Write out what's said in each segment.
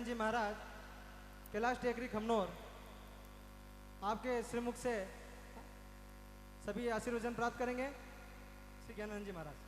जी महाराज कैलाश टेकरी खमनोर आपके श्रीमुख से सभी आशीर्वचन प्राप्त करेंगे। श्री ज्ञानानंद जी महाराज।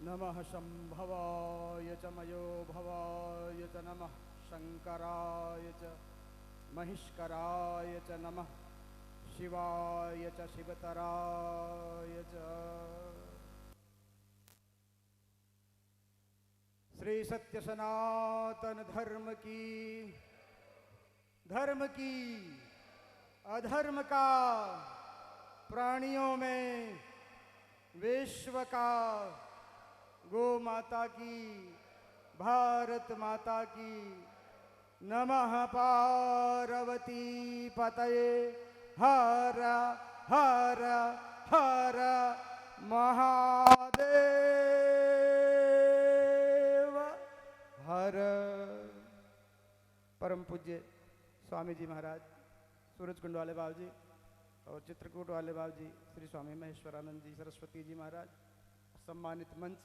नमः शंभवाय च मयो भवाय च नमः शंकराय च महिष्कराय च नमः शिवाय च शिवतराय च। श्री सत्य सनातन धर्म की अधर्म का प्राणियों में विश्व का गो माता की भारत माता की नमः पार्वती पतये हर हर हर महादेव हर। परम पूज्य स्वामी जी महाराज, सूरज कुंड वाले बाबू जी और चित्रकूट वाले बाबू जी, श्री स्वामी महेश्वरानंद जी, सरस्वती जी महाराज, सम्मानित मंच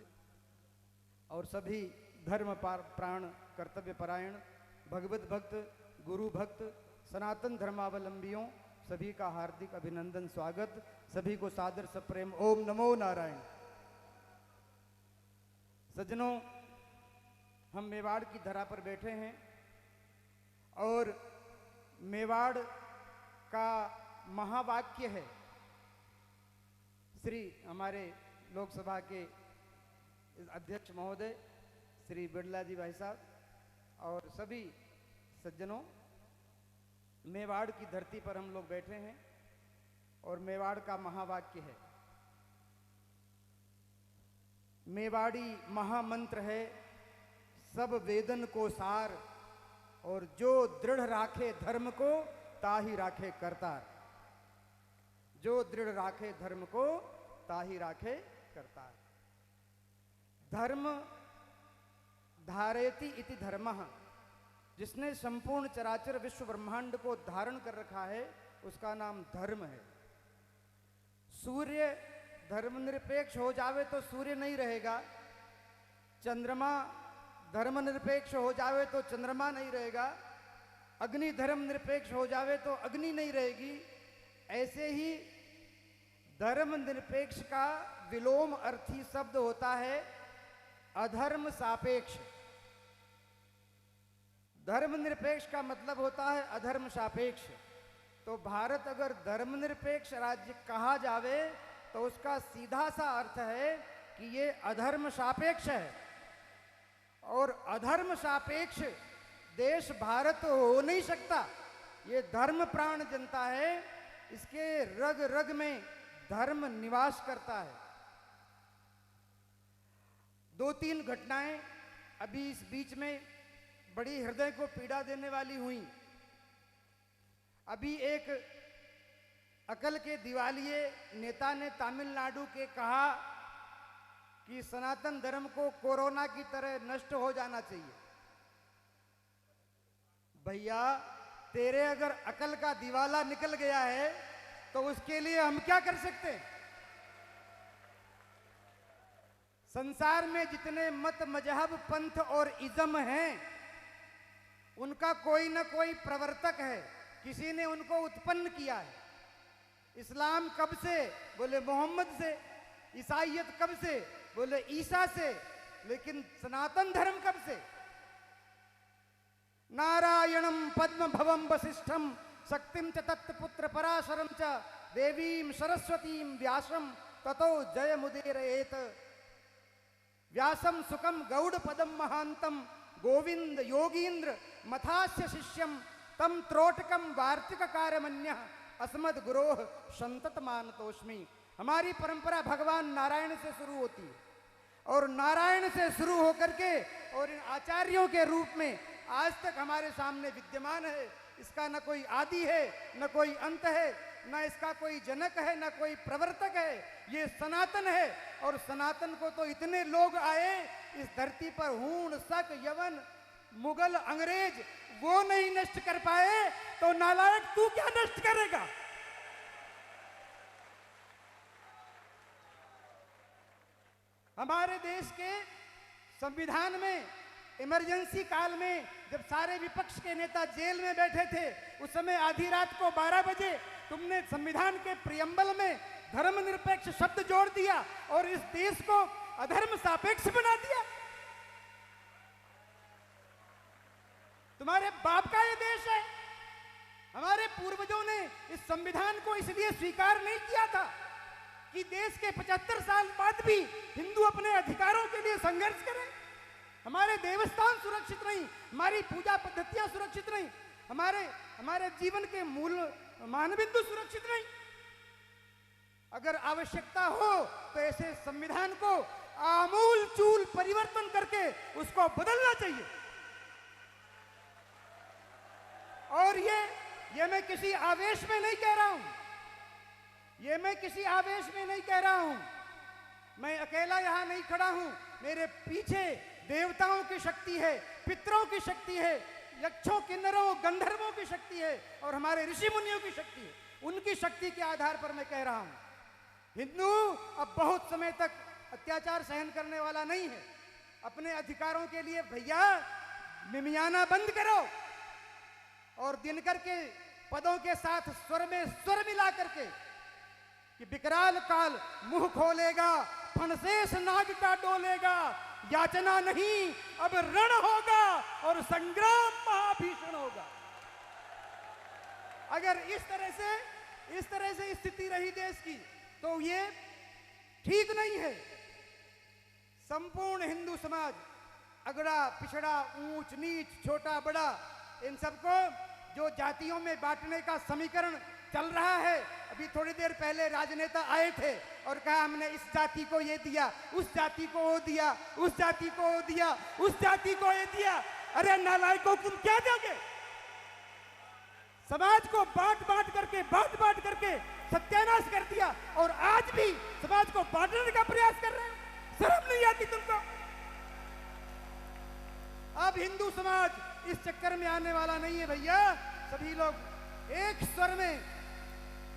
और सभी धर्म प्राण कर्तव्य परायण भगवत भक्त गुरु भक्त सनातन धर्मावलंबियों सभी का हार्दिक अभिनंदन स्वागत। सभी को सादर सप्रेम ओम नमो नारायण। सज्जनों, हम मेवाड़ की धरा पर बैठे हैं और मेवाड़ का महावाक्य है श्री हमारे लोकसभा के अध्यक्ष महोदय श्री बिरला जी भाई साहब और सभी सज्जनों, मेवाड़ की धरती पर हम लोग बैठे हैं और मेवाड़ का महावाक्य है, मेवाड़ी महामंत्र है सब वेदन को सार, और जो दृढ़ राखे धर्म को ताही राखे करतार। जो दृढ़ राखे धर्म को ताही राखे करतार। धर्म धारेति इति धर्मः, जिसने संपूर्ण चराचर विश्व ब्रह्मांड को धारण कर रखा है उसका नाम धर्म है। सूर्य धर्मनिरपेक्ष हो जावे तो सूर्य नहीं रहेगा, चंद्रमा धर्मनिरपेक्ष हो जावे तो चंद्रमा नहीं रहेगा, अग्नि धर्मनिरपेक्ष हो जावे तो अग्नि नहीं रहेगी। ऐसे ही धर्मनिरपेक्ष का विलोम अर्थी शब्द होता है अधर्म सापेक्ष। धर्मनिरपेक्ष का मतलब होता है अधर्म सापेक्ष। तो भारत अगर धर्मनिरपेक्ष राज्य कहा जावे तो उसका सीधा सा अर्थ है कि ये अधर्म सापेक्ष है, और अधर्म सापेक्ष देश भारत हो नहीं सकता। ये धर्म प्राण जनता है, इसके रग रग में धर्म निवास करता है। दो तीन घटनाएं अभी इस बीच में बड़ी हृदय को पीड़ा देने वाली हुई। अभी एक अकल के दिवालिये नेता ने तमिलनाडु के कहा कि सनातन धर्म को कोरोना की तरह नष्ट हो जाना चाहिए। भैया, तेरे अगर अकल का दिवाला निकल गया है तो उसके लिए हम क्या कर सकते हैं? संसार में जितने मत मजहब पंथ और इज़्म हैं उनका कोई ना कोई प्रवर्तक है, किसी ने उनको उत्पन्न किया है। इस्लाम कब से? बोले मोहम्मद से। ईसाइयत कब से? बोले ईसा से। लेकिन सनातन धर्म कब से? नारायणम पद्म भवम वसिष्ठम शक्तिम च तत्पुत्र पराशरम च देवीम सरस्वतीम व्यासम ततो जय मुदीरयेत। व्यासम सुखम गौड़ पदम महांतम गोविंद योगींद्र मथास्य शिष्यम तम त्रोटकम वार्तिक कार्यमन्य अस्मद गुरोह संतत मानतोष्मि। हमारी परंपरा भगवान नारायण से शुरू होती है और नारायण से शुरू होकर के और इन आचार्यों के रूप में आज तक हमारे सामने विद्यमान है। इसका न कोई आदि है न कोई अंत है। ना इसका कोई जनक है, ना कोई प्रवर्तक है, ये सनातन है। और सनातन को तो इतने लोग आए इस धरती पर, हूण, शक, यवन, मुगल, अंग्रेज, वो नहीं नष्ट कर पाए, तो नालायक तू क्या नष्ट करेगा? हमारे देश के संविधान में इमरजेंसी काल में जब सारे विपक्ष के नेता जेल में बैठे थे, उस समय आधी रात को 12 बजे तुमने संविधान के प्रियम्बल में धर्मनिरपेक्ष शब्द जोड़ दिया और इस देश को अधर्म सापेक्ष बना दिया। तुम्हारे बाप का ये देश है। हमारे पूर्वजों ने इस संविधान को इसलिए स्वीकार नहीं किया था कि देश के 75 साल बाद भी हिंदू अपने अधिकारों के लिए संघर्ष करें। हमारे देवस्थान सुरक्षित नहीं, हमारी पूजा पद्धतियां सुरक्षित नहीं, हमारे जीवन के मूल मानबिंदु सुरक्षित नहीं। अगर आवश्यकता हो तो ऐसे संविधान को आमूल चूल परिवर्तन करके उसको बदलना चाहिए। और ये मैं किसी आवेश में नहीं कह रहा हूं, ये मैं किसी आवेश में नहीं कह रहा हूं। मैं अकेला यहां नहीं खड़ा हूं, मेरे पीछे देवताओं की शक्ति है, पितरों की शक्ति है, यक्षों, किन्नरों, गंधर्वों की शक्ति है और हमारे ऋषि मुनियों की शक्ति है। उनकी शक्ति के आधार पर मैं कह रहा हूं, हिंदू अब बहुत समय तक अत्याचार सहन करने वाला नहीं है। अपने अधिकारों के लिए भैया मिमियाना बंद करो और दिनकर के पदों के साथ स्वर में स्वर मिला करके कि विकराल काल मुंह खोलेगा, फणशेष नाग का डोलेगा, याचना नहीं अब रण होगा और संग्राम महाभीषण होगा। अगर इस तरह से स्थिति रही देश की तो ये ठीक नहीं है। संपूर्ण हिंदू समाज, अगड़ा पिछड़ा, ऊंच नीच, छोटा बड़ा, इन सबको जो जातियों में बांटने का समीकरण चल रहा है, अभी थोड़ी देर पहले राजनेता आए थे और कहा हमने इस जाति को ये दिया, उस जाति को वो दिया, उस जाति को वो दिया, उस जाति को ये दिया। अरे नालायकों, तुम क्या दोगे? समाज को बांट बांट करके सत्यानाश कर दिया और आज भी समाज को बांटने का प्रयास कर रहे हैं। शर्म नहीं आती तुमको? अब हिंदू समाज इस चक्कर में आने वाला नहीं है भैया। सभी लोग एक स्वर में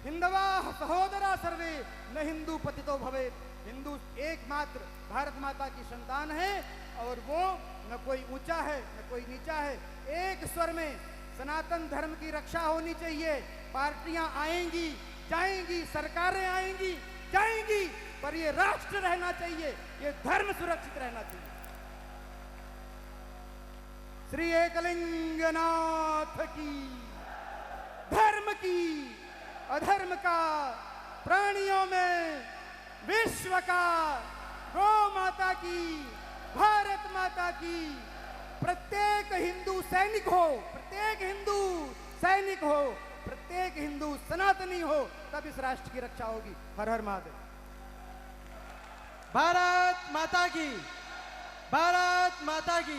हिंदवा सहोदरा सर्वे न हिंदू पतितो भवे। हिंदू एकमात्र भारत माता की संतान है और वो न कोई ऊंचा है न कोई नीचा है। एक स्वर में सनातन धर्म की रक्षा होनी चाहिए। पार्टियां आएंगी जाएंगी, सरकारें आएंगी जाएंगी, पर ये राष्ट्र रहना चाहिए, ये धर्म सुरक्षित रहना चाहिए। श्री एकलिंगनाथ की, धर्म की, अधर्म का, प्राणियों में विश्व का, गौ माता की, भारत माता की। प्रत्येक हिंदू सैनिक हो, प्रत्येक हिंदू सैनिक हो, प्रत्येक हिंदू सनातनी हो, तब इस राष्ट्र की रक्षा होगी। हर हर महादेव। भारत माता की, भारत माता की।